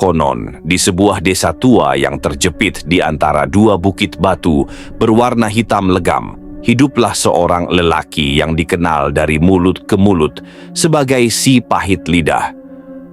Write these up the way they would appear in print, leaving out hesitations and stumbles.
Konon, di sebuah desa tua yang terjepit di antara dua bukit batu berwarna hitam legam, hiduplah seorang lelaki yang dikenal dari mulut ke mulut sebagai si pahit lidah.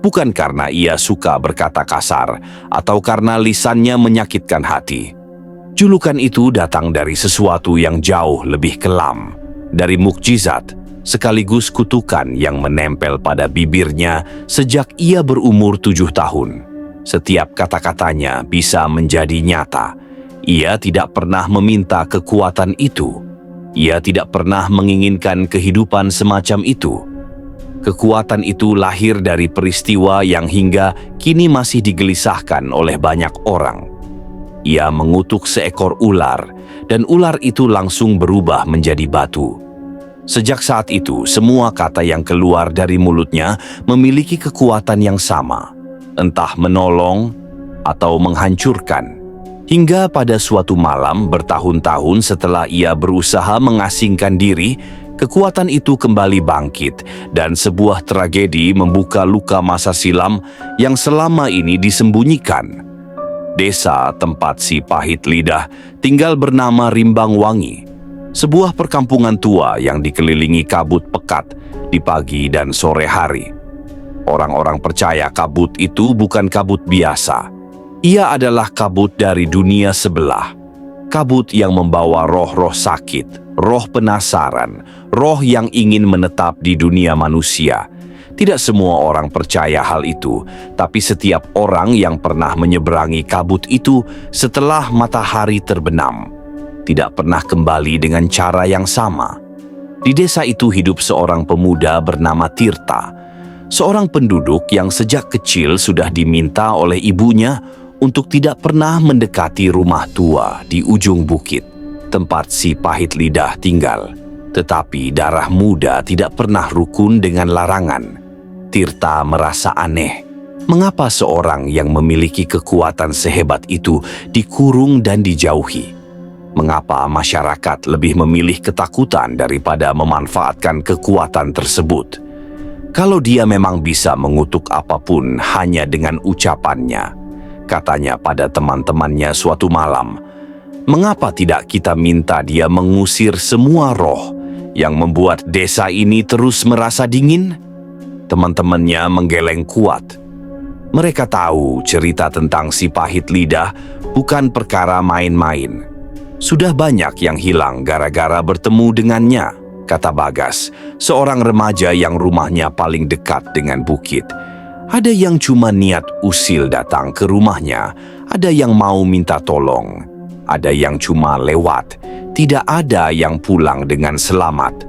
Bukan karena ia suka berkata kasar atau karena lisannya menyakitkan hati. Julukan itu datang dari sesuatu yang jauh lebih kelam, dari mukjizat sekaligus kutukan yang menempel pada bibirnya sejak ia berumur 7 tahun. Setiap kata-katanya bisa menjadi nyata. Ia tidak pernah meminta kekuatan itu. Ia tidak pernah menginginkan kehidupan semacam itu. Kekuatan itu lahir dari peristiwa yang hingga kini masih digelisahkan oleh banyak orang. Ia mengutuk seekor ular, dan ular itu langsung berubah menjadi batu. Sejak saat itu, semua kata yang keluar dari mulutnya memiliki kekuatan yang sama, entah menolong atau menghancurkan. Hingga pada suatu malam bertahun-tahun setelah ia berusaha mengasingkan diri, kekuatan itu kembali bangkit dan sebuah tragedi membuka luka masa silam yang selama ini disembunyikan. Desa tempat si pahit lidah tinggal bernama Rimbangwangi, sebuah perkampungan tua yang dikelilingi kabut pekat di pagi dan sore hari. Orang-orang percaya kabut itu bukan kabut biasa. Ia adalah kabut dari dunia sebelah. Kabut yang membawa roh-roh sakit, roh penasaran, roh yang ingin menetap di dunia manusia. Tidak semua orang percaya hal itu, tapi setiap orang yang pernah menyeberangi kabut itu setelah matahari terbenam tidak pernah kembali dengan cara yang sama. Di desa itu hidup seorang pemuda bernama Tirta, seorang penduduk yang sejak kecil sudah diminta oleh ibunya untuk tidak pernah mendekati rumah tua di ujung bukit, tempat si pahit lidah tinggal. Tetapi darah muda tidak pernah rukun dengan larangan. Tirta merasa aneh. Mengapa seorang yang memiliki kekuatan sehebat itu dikurung dan dijauhi? Mengapa masyarakat lebih memilih ketakutan daripada memanfaatkan kekuatan tersebut? Kalau dia memang bisa mengutuk apapun hanya dengan ucapannya, katanya pada teman-temannya suatu malam, mengapa tidak kita minta dia mengusir semua roh yang membuat desa ini terus merasa dingin? Teman-temannya menggeleng kuat. Mereka tahu cerita tentang si pahit lidah bukan perkara main-main. Sudah banyak yang hilang gara-gara bertemu dengannya, kata Bagas, seorang remaja yang rumahnya paling dekat dengan bukit. Ada yang cuma niat usil datang ke rumahnya, ada yang mau minta tolong, ada yang cuma lewat, tidak ada yang pulang dengan selamat.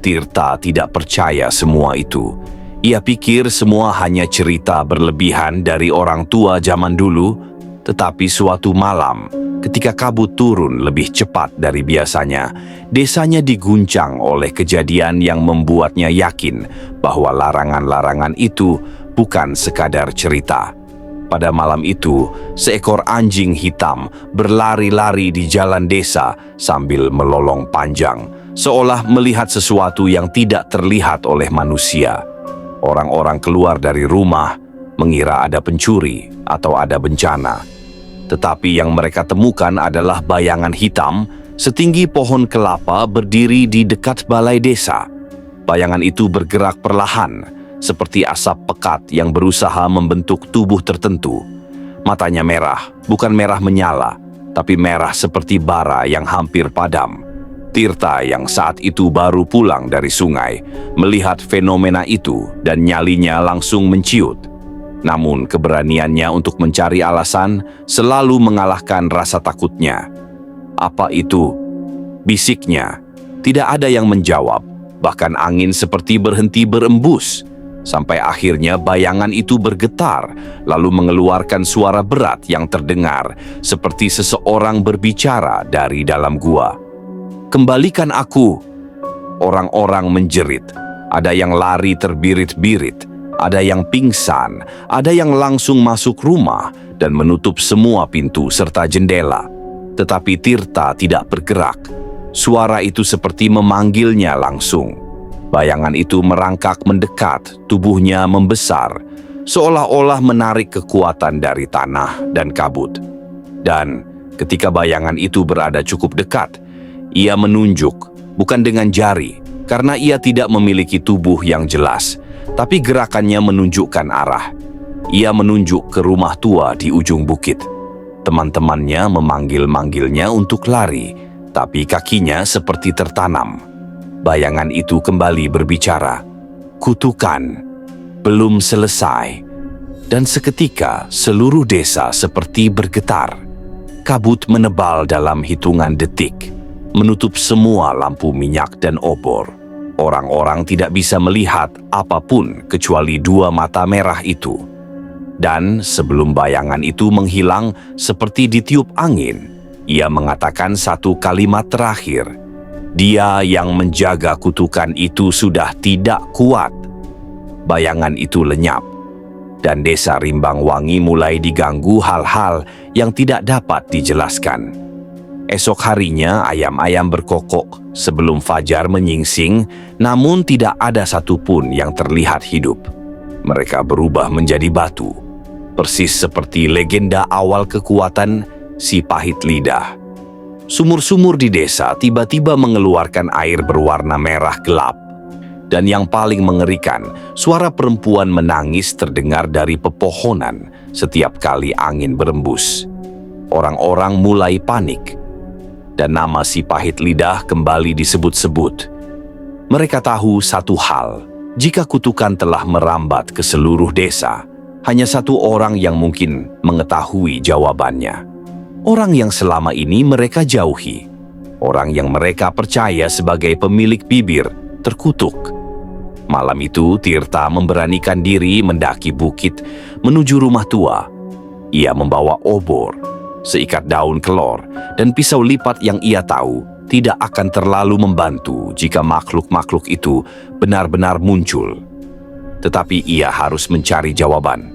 Tirta tidak percaya semua itu. Ia pikir semua hanya cerita berlebihan dari orang tua zaman dulu, tetapi suatu malam, ketika kabut turun lebih cepat dari biasanya, desanya diguncang oleh kejadian yang membuatnya yakin bahwa larangan-larangan itu bukan sekadar cerita. Pada malam itu, seekor anjing hitam berlari-lari di jalan desa sambil melolong panjang, seolah melihat sesuatu yang tidak terlihat oleh manusia. Orang-orang keluar dari rumah mengira ada pencuri atau ada bencana. Tetapi yang mereka temukan adalah bayangan hitam setinggi pohon kelapa berdiri di dekat balai desa. Bayangan itu bergerak perlahan, seperti asap pekat yang berusaha membentuk tubuh tertentu. Matanya merah, bukan merah menyala, tapi merah seperti bara yang hampir padam. Tirta yang saat itu baru pulang dari sungai, melihat fenomena itu dan nyalinya langsung menciut. Namun keberaniannya untuk mencari alasan selalu mengalahkan rasa takutnya. Apa itu? Bisiknya. Tidak ada yang menjawab, bahkan angin seperti berhenti berembus. Sampai akhirnya bayangan itu bergetar, lalu mengeluarkan suara berat yang terdengar seperti seseorang berbicara dari dalam gua. "Kembalikan aku!" Orang-orang menjerit. Ada yang lari terbirit-birit, ada yang pingsan, ada yang langsung masuk rumah dan menutup semua pintu serta jendela. Tetapi Tirta tidak bergerak. Suara itu seperti memanggilnya langsung. Bayangan itu merangkak mendekat, tubuhnya membesar. seolah-olah menarik kekuatan dari tanah dan kabut. Dan ketika bayangan itu berada cukup dekat, ia menunjuk, bukan dengan jari, karena ia tidak memiliki tubuh yang jelas, tapi gerakannya menunjukkan arah. Ia menunjuk ke rumah tua di ujung bukit. Teman-temannya memanggil-manggilnya untuk lari, tapi kakinya seperti tertanam. Bayangan itu kembali berbicara. Kutukan belum selesai. Dan seketika seluruh desa seperti bergetar. Kabut menebal dalam hitungan detik, menutup semua lampu minyak dan obor. Orang-orang tidak bisa melihat apapun kecuali dua mata merah itu. Dan sebelum bayangan itu menghilang seperti ditiup angin, ia mengatakan satu kalimat terakhir. Dia yang menjaga kutukan itu sudah tidak kuat. Bayangan itu lenyap, dan desa Rimbangwangi mulai diganggu hal-hal yang tidak dapat dijelaskan. Esok harinya ayam-ayam berkokok sebelum fajar menyingsing, namun tidak ada satupun yang terlihat hidup. Mereka berubah menjadi batu, persis seperti legenda awal kekuatan si pahit lidah. Sumur-sumur di desa tiba-tiba mengeluarkan air berwarna merah gelap. Dan yang paling mengerikan, suara perempuan menangis terdengar dari pepohonan setiap kali angin berembus. Orang-orang mulai panik, dan nama si pahit lidah kembali disebut-sebut. Mereka tahu satu hal, jika kutukan telah merambat ke seluruh desa, hanya satu orang yang mungkin mengetahui jawabannya. Orang yang selama ini mereka jauhi, orang yang mereka percaya sebagai pemilik bibir terkutuk. Malam itu, Tirta memberanikan diri mendaki bukit menuju rumah tua. Ia membawa obor, seikat daun kelor, dan pisau lipat yang ia tahu tidak akan terlalu membantu jika makhluk-makhluk itu benar-benar muncul. Tetapi ia harus mencari jawaban.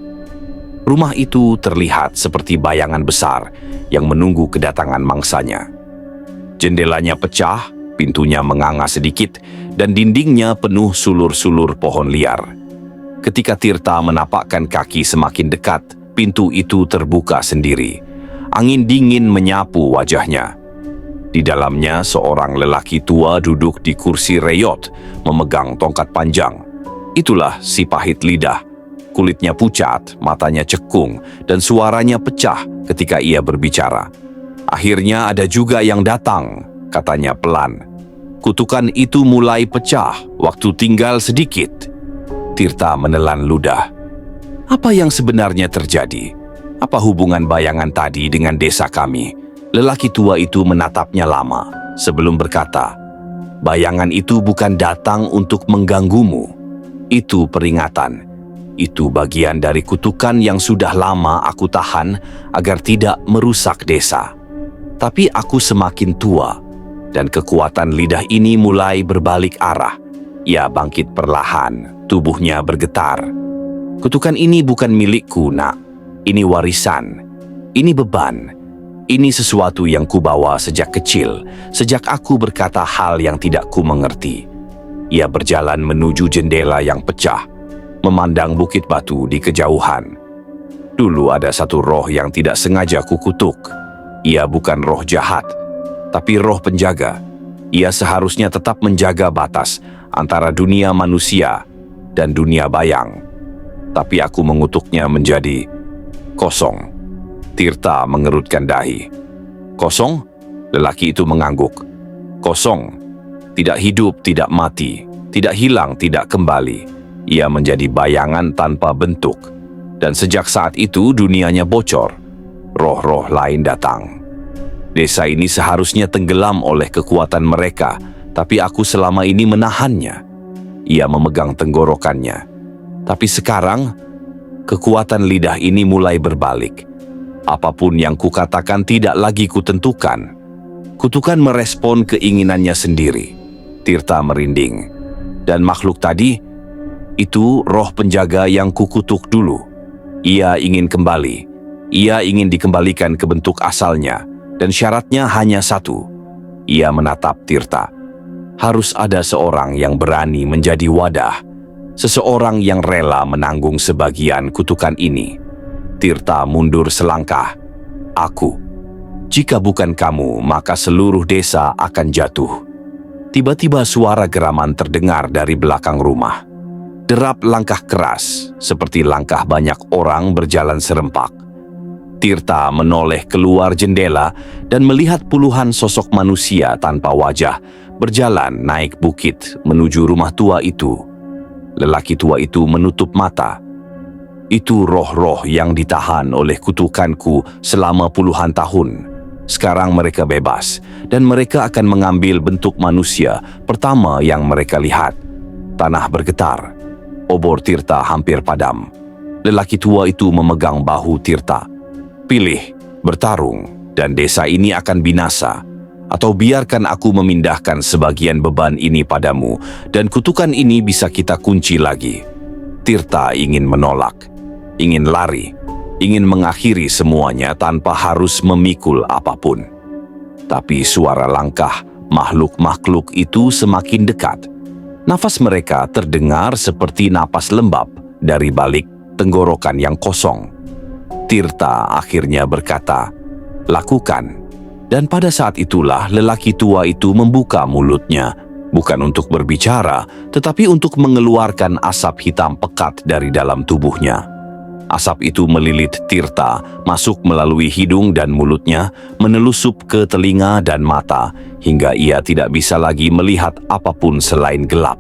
Rumah itu terlihat seperti bayangan besar yang menunggu kedatangan mangsanya. Jendelanya pecah, pintunya menganga sedikit, dan dindingnya penuh sulur-sulur pohon liar. Ketika Tirta menapakkan kaki semakin dekat, pintu itu terbuka sendiri. Angin dingin menyapu wajahnya. Di dalamnya seorang lelaki tua duduk di kursi reyot, memegang tongkat panjang. Itulah si pahit lidah. Kulitnya pucat, matanya cekung, dan suaranya pecah ketika ia berbicara. Akhirnya ada juga yang datang, katanya pelan. Kutukan itu mulai pecah, waktu tinggal sedikit. Tirta menelan ludah. Apa yang sebenarnya terjadi? Apa hubungan bayangan tadi dengan desa kami? Lelaki tua itu menatapnya lama sebelum berkata, bayangan itu bukan datang untuk mengganggumu. Itu peringatan. Itu bagian dari kutukan yang sudah lama aku tahan agar tidak merusak desa. Tapi aku semakin tua, dan kekuatan lidah ini mulai berbalik arah. Ia bangkit perlahan, tubuhnya bergetar. Kutukan ini bukan milikku, nak. Ini warisan. Ini beban. Ini sesuatu yang kubawa sejak kecil, sejak aku berkata hal yang tidak ku mengerti. Ia berjalan menuju jendela yang pecah, memandang bukit batu di kejauhan. Dulu ada satu roh yang tidak sengaja kukutuk. Ia bukan roh jahat, tapi roh penjaga. Ia seharusnya tetap menjaga batas antara dunia manusia dan dunia bayang. Tapi aku mengutuknya menjadi kosong. Tirta mengerutkan dahi. Kosong? Lelaki itu mengangguk. Kosong. Tidak hidup, tidak mati. Tidak hilang, tidak kembali. Ia menjadi bayangan tanpa bentuk. Dan sejak saat itu dunianya bocor. Roh-roh lain datang. Desa ini seharusnya tenggelam oleh kekuatan mereka, tapi aku selama ini menahannya. Ia memegang tenggorokannya. Tapi sekarang, kekuatan lidah ini mulai berbalik. Apapun yang kukatakan tidak lagi kutentukan. Kutukan merespon keinginannya sendiri. Tirta merinding. Dan makhluk tadi, itu roh penjaga yang kukutuk dulu. Ia ingin kembali. Ia ingin dikembalikan ke bentuk asalnya. Dan syaratnya hanya satu. Ia menatap Tirta. Harus ada seorang yang berani menjadi wadah. seseorang yang rela menanggung sebagian kutukan ini. Tirta mundur selangkah. Aku. Jika bukan kamu, maka seluruh desa akan jatuh. Tiba-tiba suara geraman terdengar dari belakang rumah. Derap langkah keras, seperti langkah banyak orang berjalan serempak. Tirta menoleh keluar jendela dan melihat puluhan sosok manusia tanpa wajah berjalan naik bukit menuju rumah tua itu. Lelaki tua itu menutup mata. Itu roh-roh yang ditahan oleh kutukanku selama puluhan tahun. Sekarang mereka bebas, dan mereka akan mengambil bentuk manusia pertama yang mereka lihat. Tanah bergetar. Obor Tirta hampir padam. Lelaki tua itu memegang bahu Tirta. Pilih, bertarung, dan desa ini akan binasa. Atau biarkan aku memindahkan sebagian beban ini padamu, dan kutukan ini bisa kita kunci lagi. Tirta ingin menolak, ingin lari, ingin mengakhiri semuanya tanpa harus memikul apapun. Tapi suara langkah makhluk-makhluk itu semakin dekat. Nafas mereka terdengar seperti napas lembab dari balik tenggorokan yang kosong. Tirta akhirnya berkata, "Lakukan." Dan pada saat itulah lelaki tua itu membuka mulutnya, bukan untuk berbicara, tetapi untuk mengeluarkan asap hitam pekat dari dalam tubuhnya. Asap itu melilit Tirta, masuk melalui hidung dan mulutnya, menelusup ke telinga dan mata, hingga ia tidak bisa lagi melihat apapun selain gelap.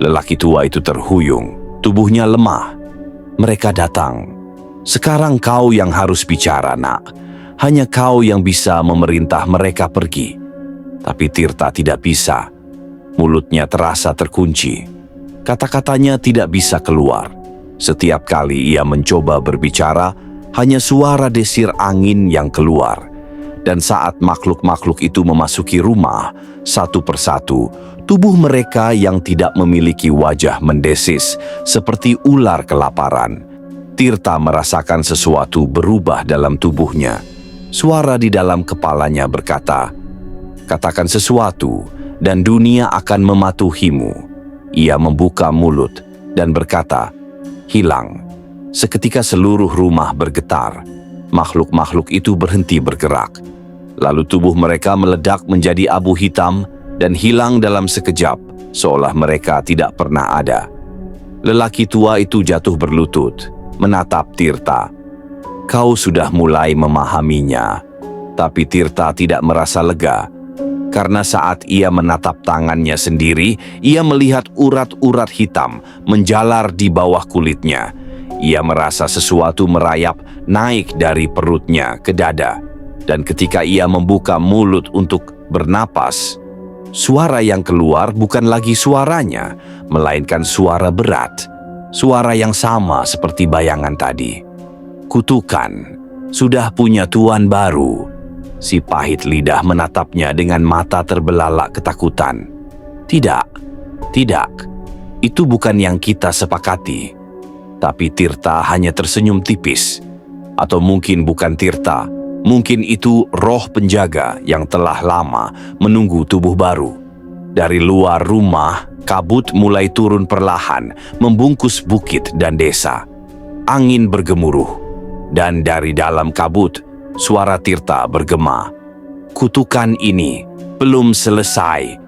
Lelaki tua itu terhuyung, tubuhnya lemah. Mereka datang. Sekarang kau yang harus bicara, nak. Hanya kau yang bisa memerintah mereka pergi. Tapi Tirta tidak bisa. Mulutnya terasa terkunci. Kata-katanya tidak bisa keluar. Setiap kali ia mencoba berbicara, hanya suara desir angin yang keluar. Dan saat makhluk-makhluk itu memasuki rumah, satu persatu, tubuh mereka yang tidak memiliki wajah mendesis, seperti ular kelaparan. Tirta merasakan sesuatu berubah dalam tubuhnya. Suara di dalam kepalanya berkata, "Katakan sesuatu, dan dunia akan mematuhimu." Ia membuka mulut dan berkata, "Hilang." Seketika seluruh rumah bergetar. Makhluk-makhluk itu berhenti bergerak. Lalu tubuh mereka meledak menjadi abu hitam dan hilang dalam sekejap, seolah mereka tidak pernah ada. Lelaki tua itu jatuh berlutut, menatap Tirta. Kau sudah mulai memahaminya. Tapi Tirta tidak merasa lega, karena saat ia menatap tangannya sendiri, ia melihat urat-urat hitam menjalar di bawah kulitnya. Ia merasa sesuatu merayap naik dari perutnya ke dada. Dan ketika ia membuka mulut untuk bernapas, suara yang keluar bukan lagi suaranya, melainkan suara berat. Suara yang sama seperti bayangan tadi. Kutukan sudah punya tuan baru. Si pahit lidah menatapnya dengan mata terbelalak ketakutan. Tidak, itu bukan yang kita sepakati. Tapi Tirta hanya tersenyum tipis. Atau mungkin bukan Tirta, mungkin itu roh penjaga yang telah lama menunggu tubuh baru. Dari luar rumah, kabut mulai turun perlahan, membungkus bukit dan desa. Angin bergemuruh. Dan dari dalam kabut, suara Tirta bergema. Kutukan ini belum selesai.